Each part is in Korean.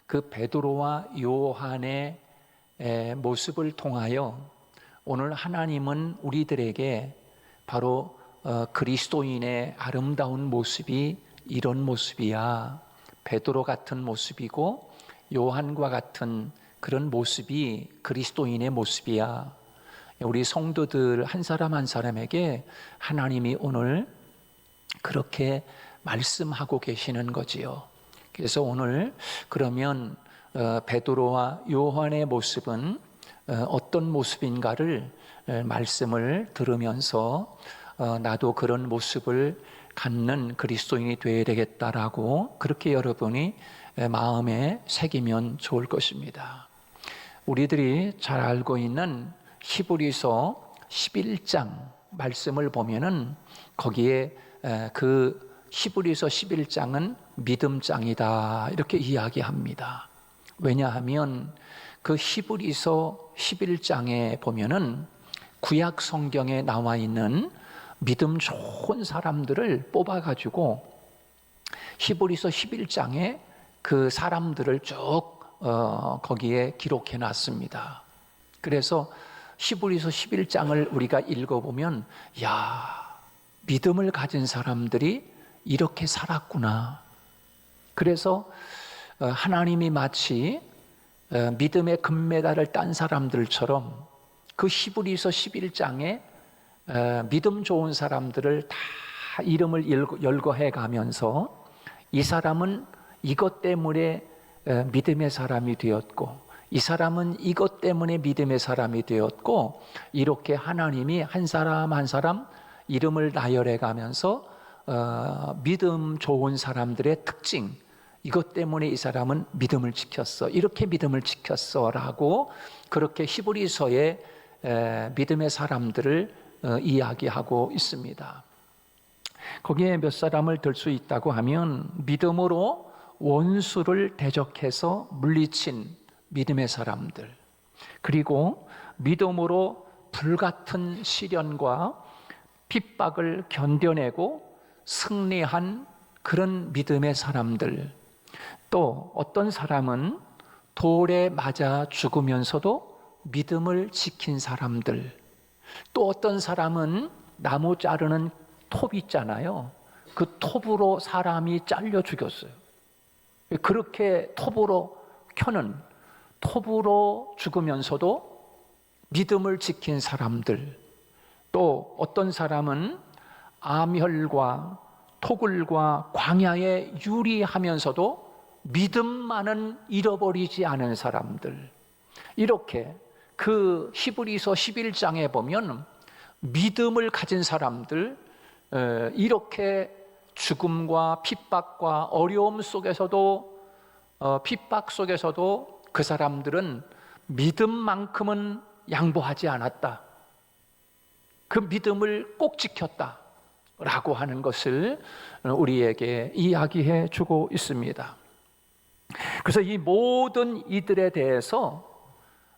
그 베드로와 요한의 모습을 통하여 오늘 하나님은 우리들에게 바로 그리스도인의 아름다운 모습이 이런 모습이야. 베드로 같은 모습이고 요한과 같은 그런 모습이 그리스도인의 모습이야. 우리 성도들 한 사람 한 사람에게 하나님이 오늘 그렇게 말씀하고 계시는 거지요. 그래서 오늘 그러면 베드로와 요한의 모습은 어떤 모습인가를 말씀을 들으면서 나도 그런 모습을 갖는 그리스도인이 되어야 되겠다라고 그렇게 여러분이 마음에 새기면 좋을 것입니다. 우리들이 잘 알고 있는 히브리서 11장 말씀을 보면은 거기에 그 히브리서 11장은 믿음장이다 이렇게 이야기합니다. 왜냐하면 그 히브리서 11장에 보면은 구약 성경에 나와 있는 믿음 좋은 사람들을 뽑아가지고 히브리서 11장에 그 사람들을 쭉 거기에 기록해 놨습니다. 그래서 히브리서 11장을 우리가 읽어보면 믿음을 가진 사람들이 이렇게 살았구나. 그래서 하나님이 마치 믿음의 금메달을 딴 사람들처럼 그 히브리서 11장에 믿음 좋은 사람들을 다 이름을 열거해 가면서 이 사람은 이것 때문에 믿음의 사람이 되었고 이 사람은 이것 때문에 믿음의 사람이 되었고 이렇게 하나님이 한 사람 한 사람 이름을 나열해 가면서 믿음 좋은 사람들의 특징, 이것 때문에 이 사람은 믿음을 지켰어, 이렇게 믿음을 지켰어 라고 그렇게 히브리서의 믿음의 사람들을 이야기하고 있습니다. 거기에 몇 사람을 들 수 있다고 하면 믿음으로 원수를 대적해서 물리친 믿음의 사람들, 그리고 믿음으로 불같은 시련과 핍박을 견뎌내고 승리한 그런 믿음의 사람들, 또 어떤 사람은 돌에 맞아 죽으면서도 믿음을 지킨 사람들, 또 어떤 사람은 나무 자르는 톱 있잖아요. 그 톱으로 사람이 잘려 죽였어요. 그렇게 톱으로 죽으면서도 믿음을 지킨 사람들, 또 어떤 사람은 암혈과 토굴과 광야에 유리하면서도 믿음만은 잃어버리지 않은 사람들, 이렇게 그 히브리서 11장에 보면 믿음을 가진 사람들, 이렇게 죽음과 핍박과 어려움 속에서도 핍박 속에서도 그 사람들은 믿음만큼은 양보하지 않았다, 그 믿음을 꼭 지켰다 라고 하는 것을 우리에게 이야기해 주고 있습니다. 그래서 이 모든 이들에 대해서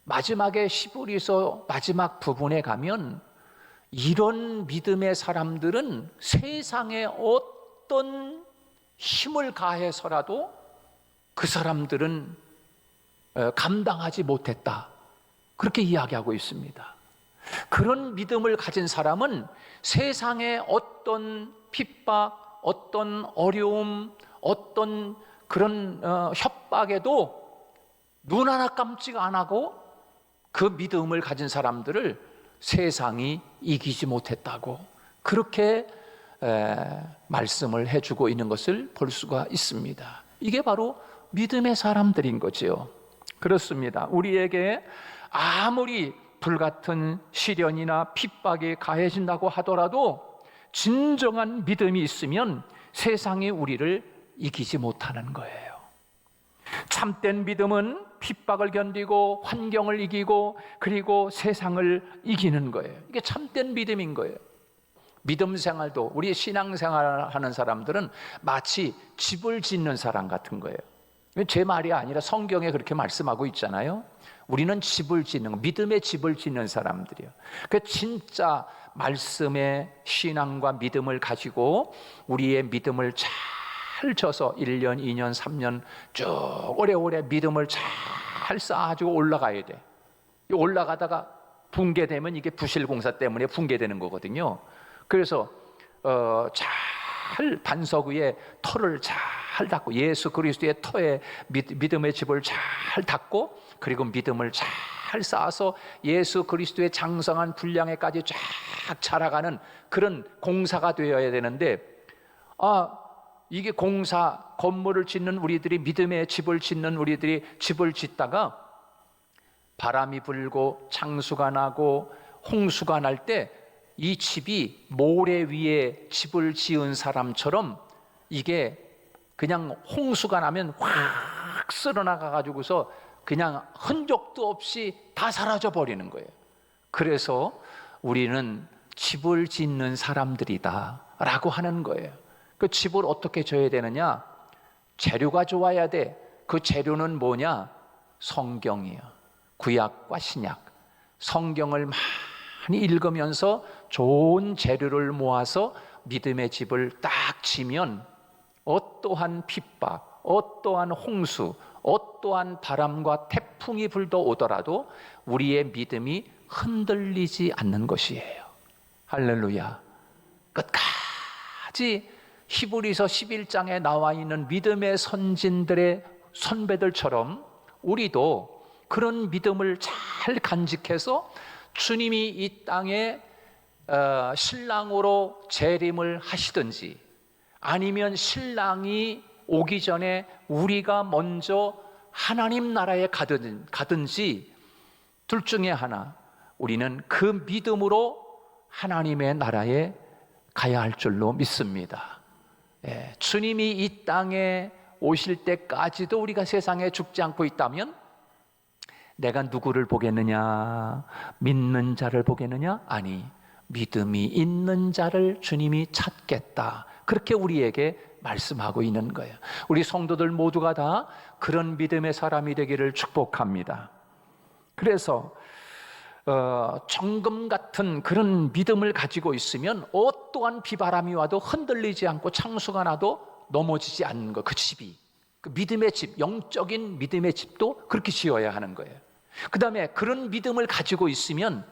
마지막에 히브리서 마지막 부분에 가면 이런 믿음의 사람들은 세상에 어떤 힘을 가해서라도 그 사람들은 감당하지 못했다, 그렇게 이야기하고 있습니다. 그런 믿음을 가진 사람은 세상의 어떤 핍박, 어떤 어려움, 어떤 그런 협박에도 눈 하나 깜찍 안 하고 그 믿음을 가진 사람들을 세상이 이기지 못했다고 그렇게 말씀을 해주고 있는 것을 볼 수가 있습니다. 이게 바로 믿음의 사람들인 거지요. 그렇습니다. 우리에게 아무리 불같은 시련이나 핍박이 가해진다고 하더라도 진정한 믿음이 있으면 세상이 우리를 이기지 못하는 거예요. 참된 믿음은 핍박을 견디고 환경을 이기고 그리고 세상을 이기는 거예요. 이게 참된 믿음인 거예요. 믿음 생활도, 우리 신앙생활 하는 사람들은 마치 집을 짓는 사람 같은 거예요. 제 말이 아니라 성경에 그렇게 말씀하고 있잖아요. 우리는 집을 짓는 거, 믿음의 집을 짓는 사람들이에요. 그 진짜 말씀의 신앙과 믿음을 가지고 우리의 믿음을 잘 져서 1년, 2년, 3년 쭉 오래오래 믿음을 잘 쌓아주고 올라가야 돼. 올라가다가 붕괴되면 이게 부실공사 때문에 붕괴되는 거거든요. 그래서 잘 반석 위에 터를 잘 닦고, 예수 그리스도의 터에 믿음의 집을 잘 닦고, 그리고 믿음을 잘 쌓아서 예수 그리스도의 장성한 분량에까지 쫙 자라가는 그런 공사가 되어야 되는데, 이게 건물을 짓는 우리들이, 믿음의 집을 짓는 우리들이 집을 짓다가 바람이 불고 창수가 나고 홍수가 날 때 이 집이 모래 위에 집을 지은 사람처럼 이게 그냥 홍수가 나면 확 쓸어나가 가지고서 그냥 흔적도 없이 다 사라져 버리는 거예요. 그래서 우리는 집을 짓는 사람들이다 라고 하는 거예요. 그 집을 어떻게 져야 되느냐? 재료가 좋아야 돼. 그 재료는 뭐냐? 성경이에요. 구약과 신약. 성경을 많이 읽으면서 좋은 재료를 모아서 믿음의 집을 딱 지면 어떠한 핍박, 어떠한 홍수, 어떠한 바람과 태풍이 불도 오더라도 우리의 믿음이 흔들리지 않는 것이에요. 할렐루야. 끝까지 히브리서 11장에 나와 있는 믿음의 선진들의 선배들처럼 우리도 그런 믿음을 잘 간직해서 주님이 이 땅에 신랑으로 재림을 하시든지, 아니면 신랑이 오기 전에 우리가 먼저 하나님 나라에 가든지 둘 중에 하나, 우리는 그 믿음으로 하나님의 나라에 가야 할 줄로 믿습니다. 주님이 이 땅에 오실 때까지도 우리가 세상에 죽지 않고 있다면 내가 누구를 보겠느냐? 믿는 자를 보겠느냐? 아니, 믿음이 있는 자를 주님이 찾겠다. 그렇게 우리에게 말씀하고 있는 거예요. 우리 성도들 모두가 다 그런 믿음의 사람이 되기를 축복합니다. 그래서 정금 같은 그런 믿음을 가지고 있으면 어떠한 비바람이 와도 흔들리지 않고 창수가 나도 넘어지지 않는 것. 그 집이, 그 믿음의 집, 영적인 믿음의 집도 그렇게 지어야 하는 거예요. 그 다음에 그런 믿음을 가지고 있으면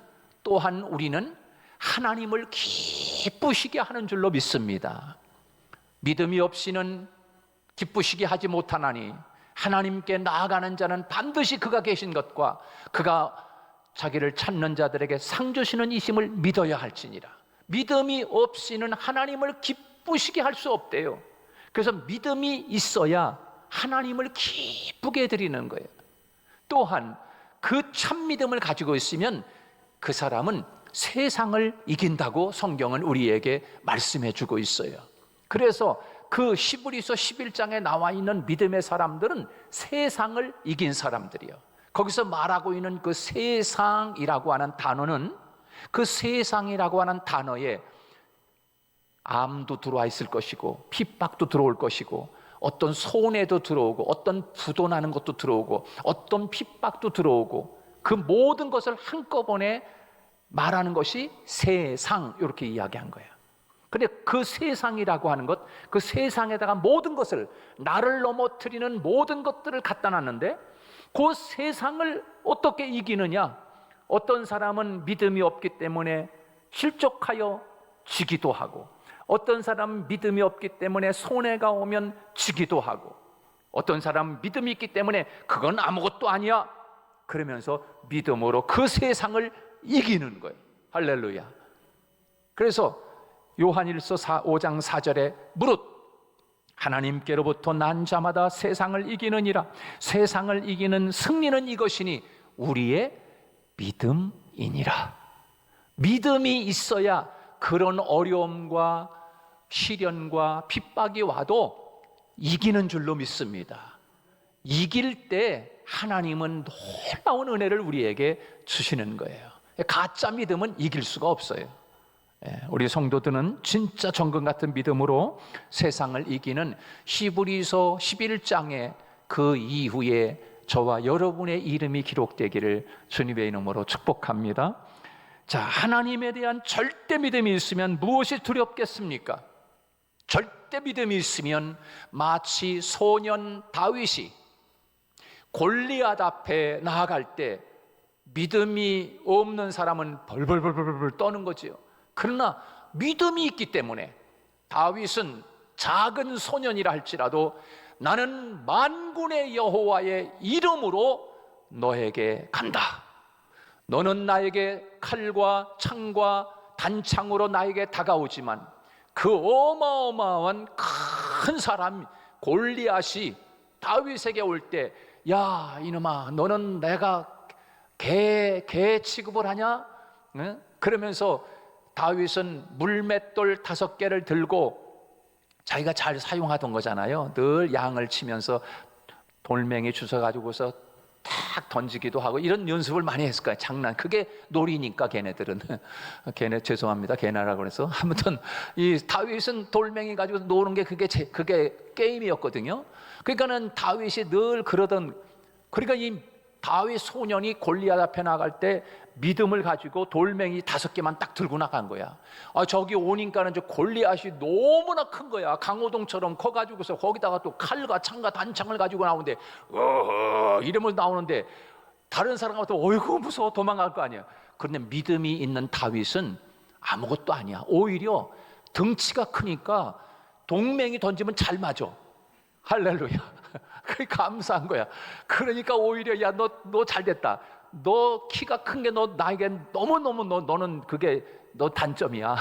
또한 우리는 하나님을 기쁘시게 하는 줄로 믿습니다. 믿음이 없이는 기쁘시게 하지 못하나니 하나님께 나아가는 자는 반드시 그가 계신 것과 그가 자기를 찾는 자들에게 상 주시는 이심을 믿어야 할지니라. 믿음이 없이는 하나님을 기쁘시게 할 수 없대요. 그래서 믿음이 있어야 하나님을 기쁘게 드리는 거예요. 또한 그 참 믿음을 가지고 있으면 그 사람은 세상을 이긴다고 성경은 우리에게 말씀해 주고 있어요. 그래서 그 히브리서 11장에 나와 있는 믿음의 사람들은 세상을 이긴 사람들이에요. 거기서 말하고 있는 그 세상이라고 하는 단어는, 그 세상이라고 하는 단어에 암도 들어와 있을 것이고 핍박도 들어올 것이고 어떤 손해도 들어오고 어떤 부도 나는 것도 들어오고 어떤 핍박도 들어오고, 그 모든 것을 한꺼번에 말하는 것이 세상, 이렇게 이야기한 거예요. 근데 그 세상이라고 하는 것, 그 세상에다가 모든 것을, 나를 넘어뜨리는 모든 것들을 갖다 놨는데 그 세상을 어떻게 이기느냐? 어떤 사람은 믿음이 없기 때문에 실족하여 지기도 하고, 어떤 사람은 믿음이 없기 때문에 손해가 오면 지기도 하고, 어떤 사람은 믿음이 있기 때문에 그건 아무것도 아니야 그러면서 믿음으로 그 세상을 이기는 거예요. 할렐루야. 그래서 요한일서 5장 4절에 무릇 하나님께로부터 난 자마다 세상을 이기느니라. 세상을 이기는 승리는 이것이니 우리의 믿음이니라. 믿음이 있어야 그런 어려움과 시련과 핍박이 와도 이기는 줄로 믿습니다. 이길 때 하나님은 놀라운 은혜를 우리에게 주시는 거예요. 가짜 믿음은 이길 수가 없어요. 우리 성도들은 진짜 정금 같은 믿음으로 세상을 이기는 히브리서 11장의 그 이후에 저와 여러분의 이름이 기록되기를 주님의 이름으로 축복합니다. 자, 하나님에 대한 절대 믿음이 있으면 무엇이 두렵겠습니까? 절대 믿음이 있으면 마치 소년 다윗이 골리앗 앞에 나아갈 때 믿음이 없는 사람은 벌벌벌벌 떠는 거지요. 그러나 믿음이 있기 때문에 다윗은 작은 소년이라 할지라도 나는 만군의 여호와의 이름으로 너에게 간다. 너는 나에게 칼과 창과 단창으로 나에게 다가오지만 그 어마어마한 큰 사람 골리앗이 다윗에게 올 때, 야 이놈아, 너는 내가 개 취급을 하냐? 응? 그러면서 다윗은 물맷돌 5개를 들고, 자기가 잘 사용하던 거잖아요. 늘 양을 치면서 돌멩이 주워가지고서 탁 던지기도 하고 이런 연습을 많이 했을 거예요. 장난, 그게 놀이니까 걔네들은. 걔네 죄송합니다, 걔네라고 그래서. 아무튼 이 다윗은 돌멩이 가지고 노는 게 그게 게임이었거든요. 그러니까는 다윗이 늘 그러던, 그러니까 이 다윗 소년이 골리앗 앞에 나갈 때 믿음을 가지고 돌멩이 5개만 딱 들고 나간 거야. 저기 오니까는 저 골리앗이 너무나 큰 거야. 강호동처럼 커가지고서 거기다가 또 칼과 창과 단창을 가지고 나오는데 이러면서 나오는데 다른 사람한테 어이구 무서워 도망갈 거 아니야. 그런데 믿음이 있는 다윗은 아무것도 아니야. 오히려 덩치가 크니까 돌멩이 던지면 잘 맞아. 할렐루야. 그게 감사한 거야. 그러니까 오히려 야 너 잘됐다. 너 키가 큰 게 너 나에겐 너무너무 너는 그게 너 단점이야.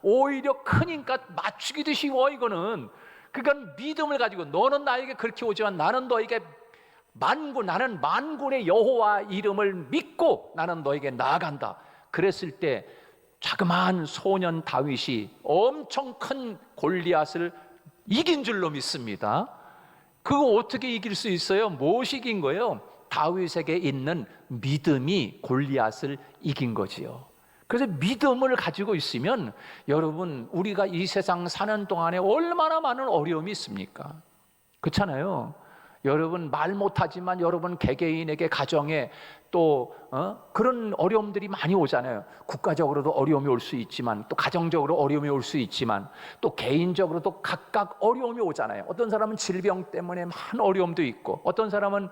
오히려 크니까 맞추기도 쉬워 이거는. 그러니까 믿음을 가지고 너는 나에게 그렇게 오지만 나는 너에게 나는 만군의 여호와 이름을 믿고 나는 너에게 나아간다. 그랬을 때 자그마한 소년 다윗이 엄청 큰 골리앗을 이긴 줄로 믿습니다. 그거 어떻게 이길 수 있어요? 무엇이 이긴 거예요? 다윗에게 있는 믿음이 골리앗을 이긴 거지요. 그래서 믿음을 가지고 있으면 여러분, 우리가 이 세상 사는 동안에 얼마나 많은 어려움이 있습니까? 그렇잖아요. 여러분 말 못하지만 여러분 개개인에게 가정에 또 그런 어려움들이 많이 오잖아요. 국가적으로도 어려움이 올 수 있지만 또 가정적으로 어려움이 올 수 있지만 또 개인적으로도 각각 어려움이 오잖아요. 어떤 사람은 질병 때문에 많은 어려움도 있고, 어떤 사람은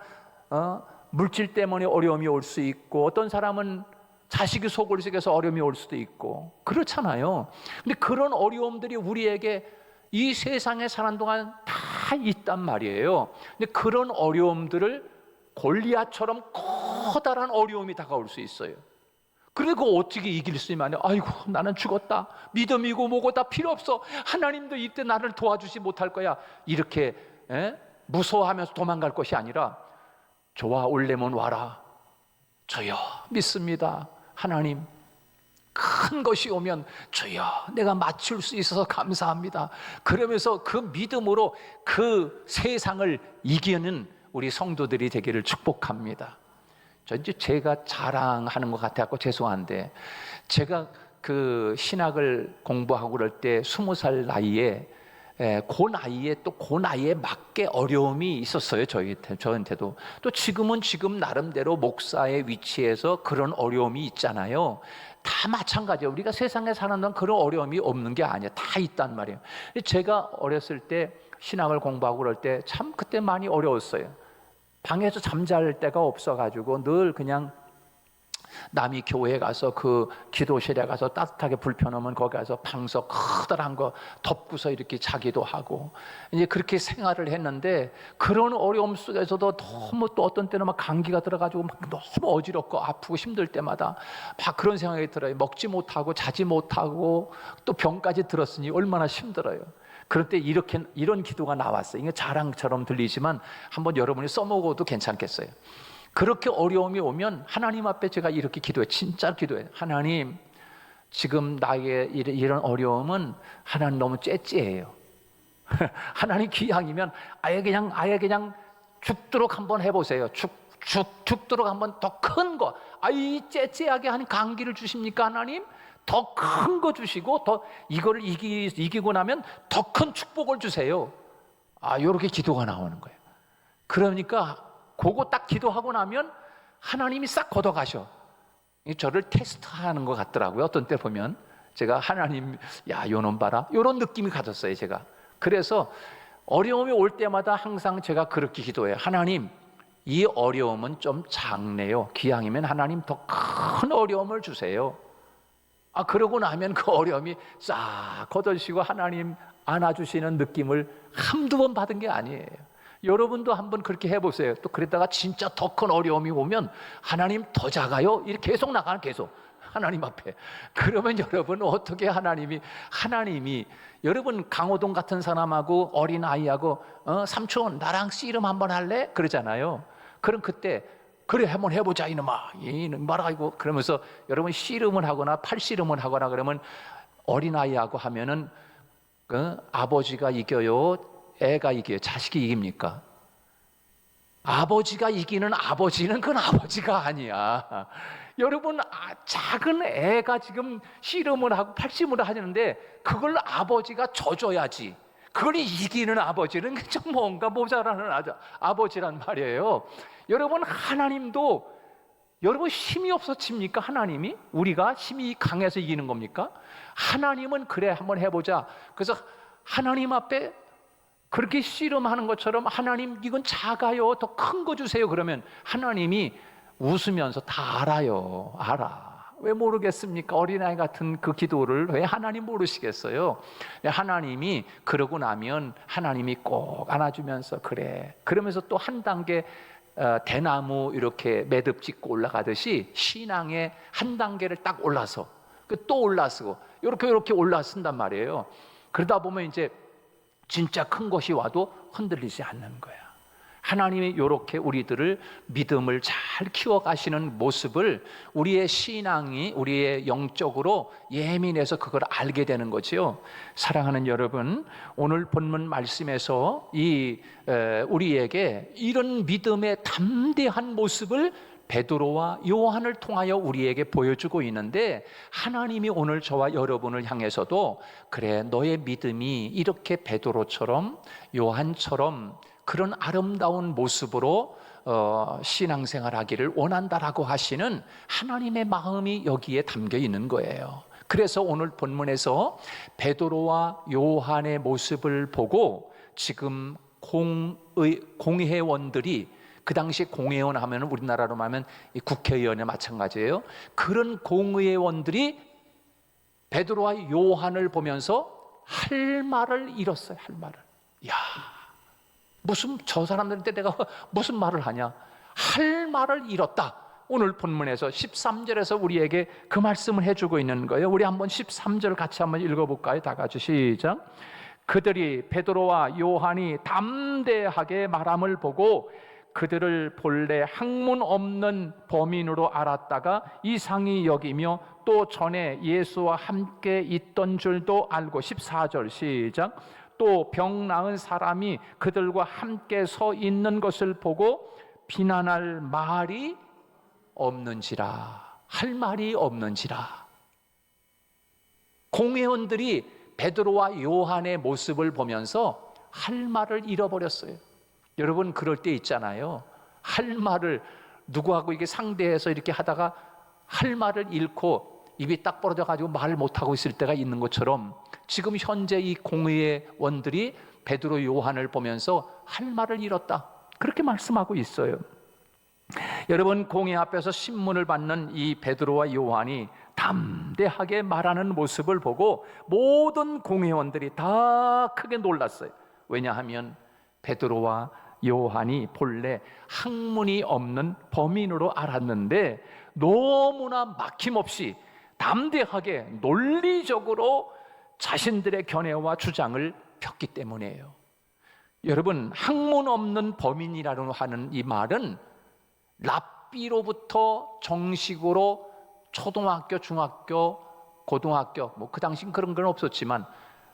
물질 때문에 어려움이 올 수 있고, 어떤 사람은 자식이 속을 썩여서 어려움이 올 수도 있고 그렇잖아요. 근데 그런 어려움들이 우리에게 이 세상에 사는 동안 다 있단 말이에요. 근데 그런 어려움들을 골리앗처럼 커다란 어려움이 다가올 수 있어요. 그리고 어떻게 이길 수 있냐면, 아이고 나는 죽었다, 믿음이고 뭐고 다 필요 없어, 하나님도 이때 나를 도와주지 못할 거야, 이렇게 무서워하면서 도망갈 것이 아니라, 좋아 올래면 와라, 저요 믿습니다, 하나님 큰 것이 오면 주여 내가 맞출 수 있어서 감사합니다. 그러면서 그 믿음으로 그 세상을 이기는 우리 성도들이 되기를 축복합니다. 제가 자랑하는 것 같아서 죄송한데, 제가 그 신학을 공부하고 그럴 때 20살 나이에 그 나이에 또 그 나이에 맞게 어려움이 있었어요. 저한테도. 또 지금은 지금 나름대로 목사의 위치에서 그런 어려움이 있잖아요. 다 마찬가지예요. 우리가 세상에 사는 동안 그런 어려움이 없는 게 아니에요. 다 있단 말이에요. 제가 어렸을 때 신학을 공부하고 그럴 때 참 그때 많이 어려웠어요. 방에서 잠잘 데가 없어가지고 늘 그냥 남이 교회에 가서 그 기도실에 가서 따뜻하게 불 펴놓으면 거기 가서 방석 커다란 거 덮고서 이렇게 자기도 하고, 이제 그렇게 생활을 했는데, 그런 어려움 속에서도 너무 또 어떤 때는 막 감기가 들어가지고 막 너무 어지럽고 아프고 힘들 때마다 막 그런 생각이 들어요. 먹지 못하고 자지 못하고 또 병까지 들었으니 얼마나 힘들어요. 그럴 때 이런 기도가 나왔어요. 이게 자랑처럼 들리지만 한번 여러분이 써먹어도 괜찮겠어요. 그렇게 어려움이 오면 하나님 앞에 제가 이렇게 기도해요. 진짜 기도해요. 하나님, 지금 나의 이런 어려움은 하나님 너무 째째해요. 하나님 기왕이면 아예 그냥 죽도록 한번 해보세요. 죽도록 한번 더 큰 거, 이 째째하게 한 감기를 주십니까 하나님? 더 큰 거 주시고, 더 이거를 이기고 나면 더 큰 축복을 주세요. 이렇게 기도가 나오는 거예요. 그러니까 그거 딱 기도하고 나면 하나님이 싹 걷어가셔. 저를 테스트하는 것 같더라고요. 어떤 때 보면 제가 하나님, 야, 요놈 봐라, 이런 느낌이 가졌어요, 제가. 그래서 어려움이 올 때마다 항상 제가 그렇게 기도해요. 하나님, 이 어려움은 좀 작네요. 기왕이면 하나님 더 큰 어려움을 주세요. 그러고 나면 그 어려움이 싹 걷어지고 하나님 안아주시는 느낌을 한두 번 받은 게 아니에요. 여러분도 한번 그렇게 해보세요. 또 그랬다가 진짜 더 큰 어려움이 오면 하나님 더 작아요? 이렇게 계속 나가는, 계속 하나님 앞에. 그러면 여러분 어떻게 하나님이 여러분 강호동 같은 사람하고 어린아이하고 삼촌 나랑 씨름 한번 할래? 그러잖아요. 그럼 그때 그래 한번 해보자 이놈아, 말아가지고 그러면서 여러분 씨름을 하거나 팔씨름을 하거나 그러면 어린아이하고 하면은 아버지가 이겨요, 애가 이겨요, 자식이 이깁니까? 아버지가 이기는 아버지는 그건 아버지가 아니야. 여러분 작은 애가 지금 씨름을 하고 팔씨름을 하는데 그걸 아버지가 져줘야지. 그걸 이기는 아버지는 좀 뭔가 모자라는 아버지란 말이에요. 여러분 하나님도 여러분 힘이 없어 칩니까? 하나님이? 우리가 힘이 강해서 이기는 겁니까? 하나님은 그래 한번 해보자. 그래서 하나님 앞에 그렇게 씨름하는 것처럼 하나님 이건 작아요, 더 큰 거 주세요. 그러면 하나님이 웃으면서 다 알아요. 알아. 왜 모르겠습니까? 어린아이 같은 그 기도를 왜 하나님 모르시겠어요? 하나님이 그러고 나면 하나님이 꼭 안아주면서 그래, 그러면서 또 한 단계 대나무 이렇게 매듭 짓고 올라가듯이 신앙의 한 단계를 딱 올라서 또 올라서고 이렇게 올라선단 말이에요. 그러다 보면 이제 진짜 큰 것이 와도 흔들리지 않는 거야. 하나님이 이렇게 우리들을 믿음을 잘 키워가시는 모습을 우리의 신앙이 우리의 영적으로 예민해서 그걸 알게 되는 거지요. 사랑하는 여러분, 오늘 본문 말씀에서 우리에게 이런 믿음의 담대한 모습을 베드로와 요한을 통하여 우리에게 보여주고 있는데, 하나님이 오늘 저와 여러분을 향해서도 그래 너의 믿음이 이렇게 베드로처럼 요한처럼 그런 아름다운 모습으로 신앙생활하기를 원한다라고 하시는 하나님의 마음이 여기에 담겨 있는 거예요. 그래서 오늘 본문에서 베드로와 요한의 모습을 보고 지금 공회원들이, 그 당시 공회원 하면 우리나라로 하면 국회의원에 마찬가지예요. 그런 공회원들이 베드로와 요한을 보면서 할 말을 잃었어요. 할 말을. 야, 무슨 저 사람들한테 내가 무슨 말을 하냐? 할 말을 잃었다. 오늘 본문에서 13절에서 우리에게 그 말씀을 해주고 있는 거예요. 우리 한번 13절 같이 한번 읽어볼까요? 다 같이 시작. 그들이 베드로와 요한이 담대하게 말함을 보고 그들을 본래 학문 없는 범인으로 알았다가 이상히 여기며 또 전에 예수와 함께 있던 줄도 알고. 14절 시작. 또 병 나은 사람이 그들과 함께 서 있는 것을 보고 비난할 말이 없는지라. 할 말이 없는지라. 공회원들이 베드로와 요한의 모습을 보면서 할 말을 잃어버렸어요. 여러분 그럴 때 있잖아요. 할 말을 누구하고 이게 상대해서 이렇게 하다가 할 말을 잃고 입이 딱 벌어져가지고 말을 못하고 있을 때가 있는 것처럼 지금 현재 이 공회원들이 베드로 요한을 보면서 할 말을 잃었다, 그렇게 말씀하고 있어요. 여러분 공회 앞에서 신문을 받는 이 베드로와 요한이 담대하게 말하는 모습을 보고 모든 공회원들이 다 크게 놀랐어요. 왜냐하면 베드로와 요한이 본래 학문이 없는 범인으로 알았는데 너무나 막힘없이 담대하게 논리적으로 자신들의 견해와 주장을 폈기 때문이에요. 여러분 학문 없는 범인이라고 하는 이 말은 랍비로부터 정식으로 초등학교, 중학교, 고등학교 그 당시엔 그런 건 없었지만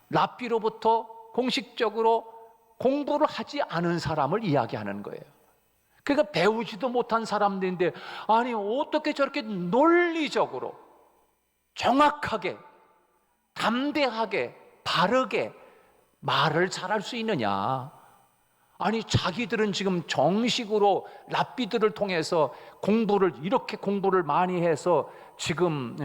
랍비로부터 공식적으로 공부를 하지 않은 사람을 이야기하는 거예요. 그러니까 배우지도 못한 사람들인데 아니 어떻게 저렇게 논리적으로 정확하게 담대하게 바르게 말을 잘할 수 있느냐. 아니 자기들은 지금 정식으로 랍비들을 통해서 공부를 이렇게 공부를 많이 해서 지금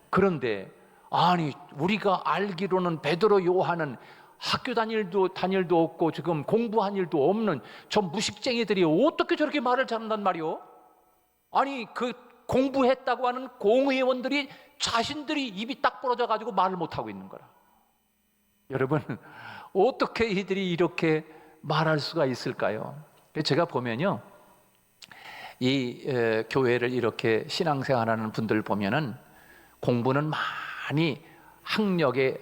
그런데 아니 우리가 알기로는 베드로 요한은 학교 다닐 일도 없고 지금 공부한 일도 없는 저 무식쟁이들이 어떻게 저렇게 말을 잘한단 말이오? 아니 그 공부했다고 하는 공의원들이 자신들이 입이 딱 부러져 가지고 말을 못하고 있는 거라. 여러분 어떻게 이들이 이렇게 말할 수가 있을까요? 제가 보면요, 이 교회를 이렇게 신앙생활하는 분들 보면은 공부는 많이 학력에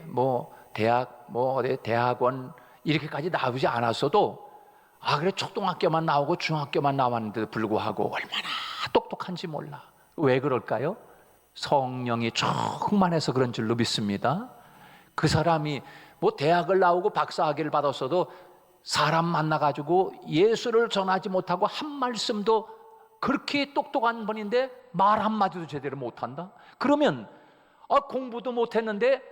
대학원 이렇게까지 나오지 않았어도 그래 초등학교만 나오고 중학교만 나왔는데도 불구하고 얼마나 똑똑한지 몰라. 왜 그럴까요? 성령이 충만해서 그런 줄로 믿습니다. 그 사람이 대학을 나오고 박사학위를 받았어도 사람 만나가지고 예수를 전하지 못하고 한 말씀도 그렇게 똑똑한 분인데 말 한마디도 제대로 못한다? 그러면 공부도 못했는데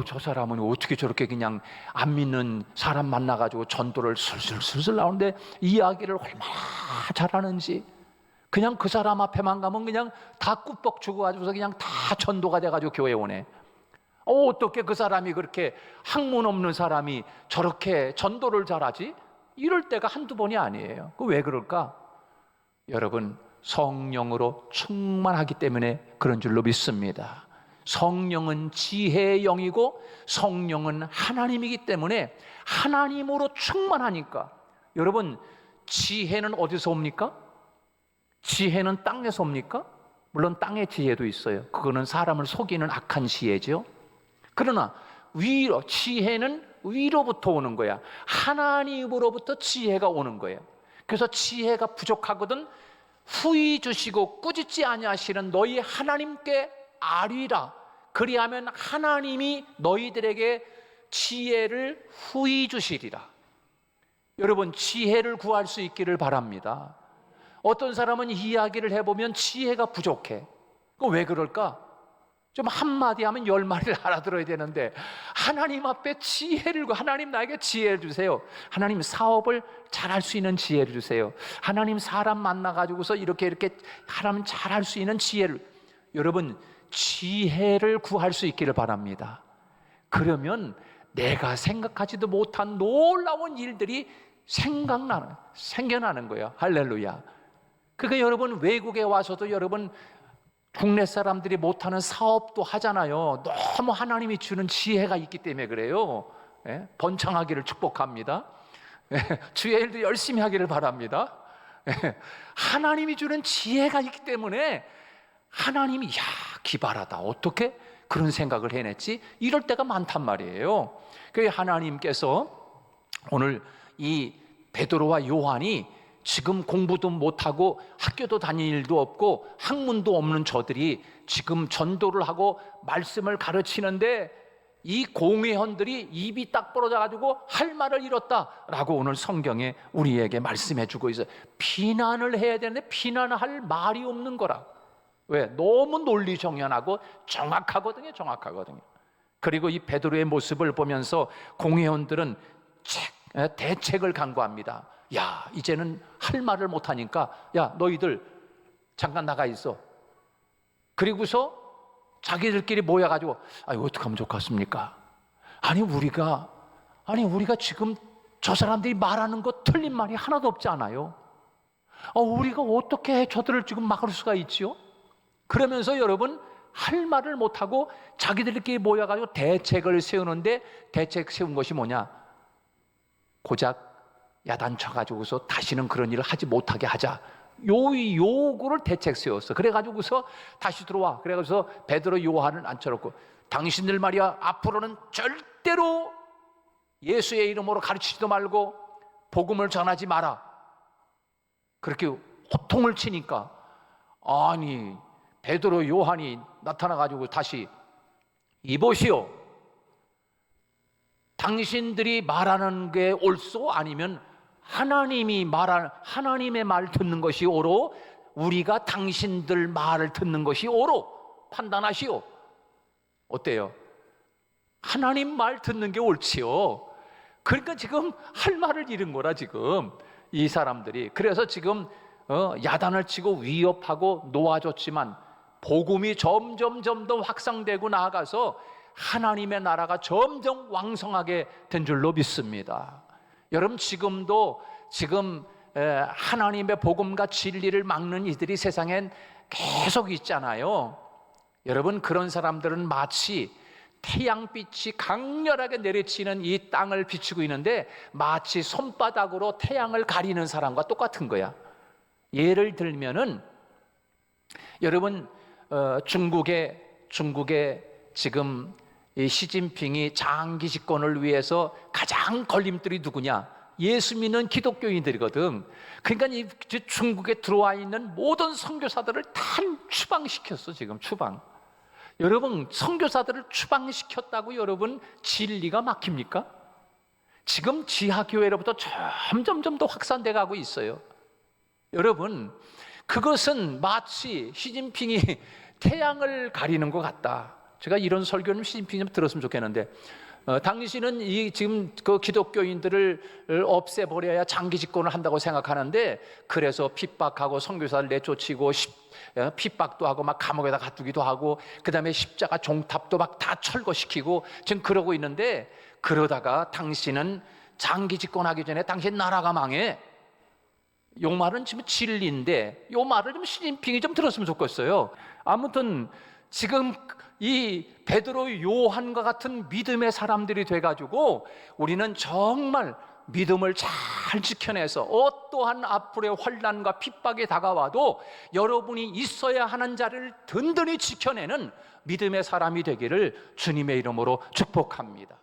저 사람은 어떻게 저렇게 그냥 안 믿는 사람 만나가지고 전도를 술술 나오는데 이야기를 얼마나 잘하는지, 그냥 그 사람 앞에만 가면 그냥 다 꾸벅 죽어가지고서 그냥 다 전도가 돼가지고 교회에 오네. 어떻게 그 사람이 그렇게 학문 없는 사람이 저렇게 전도를 잘하지? 이럴 때가 한두 번이 아니에요. 왜 그럴까? 여러분 성령으로 충만하기 때문에 그런 줄로 믿습니다. 성령은 지혜의 영이고 성령은 하나님이기 때문에 하나님으로 충만하니까. 여러분 지혜는 어디서 옵니까? 지혜는 땅에서 옵니까? 물론 땅의 지혜도 있어요. 그거는 사람을 속이는 악한 지혜죠. 그러나 지혜는 위로부터 오는 거야. 하나님으로부터 지혜가 오는 거예요. 그래서 지혜가 부족하거든 후히 주시고 꾸짖지 아니하시는 너희 하나님께 아뢰라. 그리하면 하나님이 너희들에게 지혜를 후히 주시리라. 여러분 지혜를 구할 수 있기를 바랍니다. 어떤 사람은 이야기를 해보면 지혜가 부족해. 왜 그럴까? 좀 한마디 하면 10마디를 알아들어야 되는데 하나님 앞에 지혜를, 하나님 나에게 지혜를 주세요. 하나님 사업을 잘할 수 있는 지혜를 주세요. 하나님 사람 만나가지고서 이렇게 하나님 잘할 수 있는 지혜를. 여러분 지혜를 구할 수 있기를 바랍니다. 그러면 내가 생각하지도 못한 놀라운 일들이 생겨나는 거예요. 할렐루야. 그러니까 여러분 외국에 와서도 여러분 국내 사람들이 못하는 사업도 하잖아요. 너무 하나님이 주는 지혜가 있기 때문에 그래요. 번창하기를 축복합니다. 주의 일도 열심히 하기를 바랍니다. 하나님이 주는 지혜가 있기 때문에 하나님이 기발하다, 어떻게 그런 생각을 해냈지? 이럴 때가 많단 말이에요. 그래서 하나님께서 오늘 이 베드로와 요한이 지금 공부도 못하고 학교도 다닐 일도 없고 학문도 없는 저들이 지금 전도를 하고 말씀을 가르치는데 이 공회원들이 입이 딱 벌어져가지고 할 말을 잃었다라고 오늘 성경에 우리에게 말씀해주고 있어요. 비난을 해야 되는데 비난할 말이 없는 거라. 왜? 너무 논리정연하고 정확하거든요. 그리고 이 베드로의 모습을 보면서 공회원들은 대책을 강구합니다. 이제는 할 말을 못하니까 너희들 잠깐 나가 있어. 그리고서 자기들끼리 모여가지고 어떻게 하면 좋겠습니까? 우리가 지금 저 사람들이 말하는 거 틀린 말이 하나도 없지 않아요? 우리가 어떻게 저들을 지금 막을 수가 있지요? 그러면서 여러분 할 말을 못하고 자기들끼리 모여가지고 대책을 세우는데, 대책 세운 것이 뭐냐? 고작 야단쳐가지고서 다시는 그런 일을 하지 못하게 하자, 요구를 대책 세웠어. 그래가지고서 다시 들어와. 그래가지고서 베드로 요한을 앉혀놓고 당신들 말이야 앞으로는 절대로 예수의 이름으로 가르치지도 말고 복음을 전하지 마라. 그렇게 호통을 치니까 베드로 요한이 나타나가지고 다시 이보시오, 당신들이 말하는 게 옳소? 아니면 하나님의 말 듣는 것이 옳어? 우리가 당신들 말을 듣는 것이 옳어? 판단하시오. 어때요? 하나님 말 듣는 게 옳지요. 그러니까 지금 할 말을 잃은 거라 지금 이 사람들이. 그래서 지금 야단을 치고 위협하고 놓아줬지만 복음이 점점 더 확산되고 나아가서 하나님의 나라가 점점 왕성하게 된 줄로 믿습니다. 여러분, 지금도 하나님의 복음과 진리를 막는 이들이 세상엔 계속 있잖아요. 여러분, 그런 사람들은 마치 태양빛이 강렬하게 내리치는 이 땅을 비추고 있는데 마치 손바닥으로 태양을 가리는 사람과 똑같은 거야. 예를 들면은 여러분, 중국에 지금 이 시진핑이 장기 집권을 위해서 가장 걸림돌이 누구냐? 예수 믿는 기독교인들이거든. 그러니까 이 중국에 들어와 있는 모든 선교사들을 다 추방시켰어. 지금 추방. 여러분, 선교사들을 추방시켰다고 여러분 진리가 막힙니까? 지금 지하교회로부터 점점 더 확산돼 가고 있어요. 여러분, 그것은 마치 시진핑이 태양을 가리는 것 같다. 제가 이런 설교는 시진핑이 좀 들었으면 좋겠는데, 당신은 지금 그 기독교인들을 없애버려야 장기 집권을 한다고 생각하는데, 그래서 핍박하고 선교사를 내쫓이고 핍박도 하고 막 감옥에다 가두기도 하고, 그 다음에 십자가 종탑도 막 다 철거시키고 지금 그러고 있는데, 그러다가 당신은 장기 집권하기 전에 당신 나라가 망해. 요 말은 지금 진리인데, 요 말을 좀 시진핑이 좀 들었으면 좋겠어요. 아무튼 지금 이 베드로, 요한과 같은 믿음의 사람들이 돼가지고 우리는 정말 믿음을 잘 지켜내서 어떠한 앞으로의 환난과 핍박이 다가와도 여러분이 있어야 하는 자리를 든든히 지켜내는 믿음의 사람이 되기를 주님의 이름으로 축복합니다.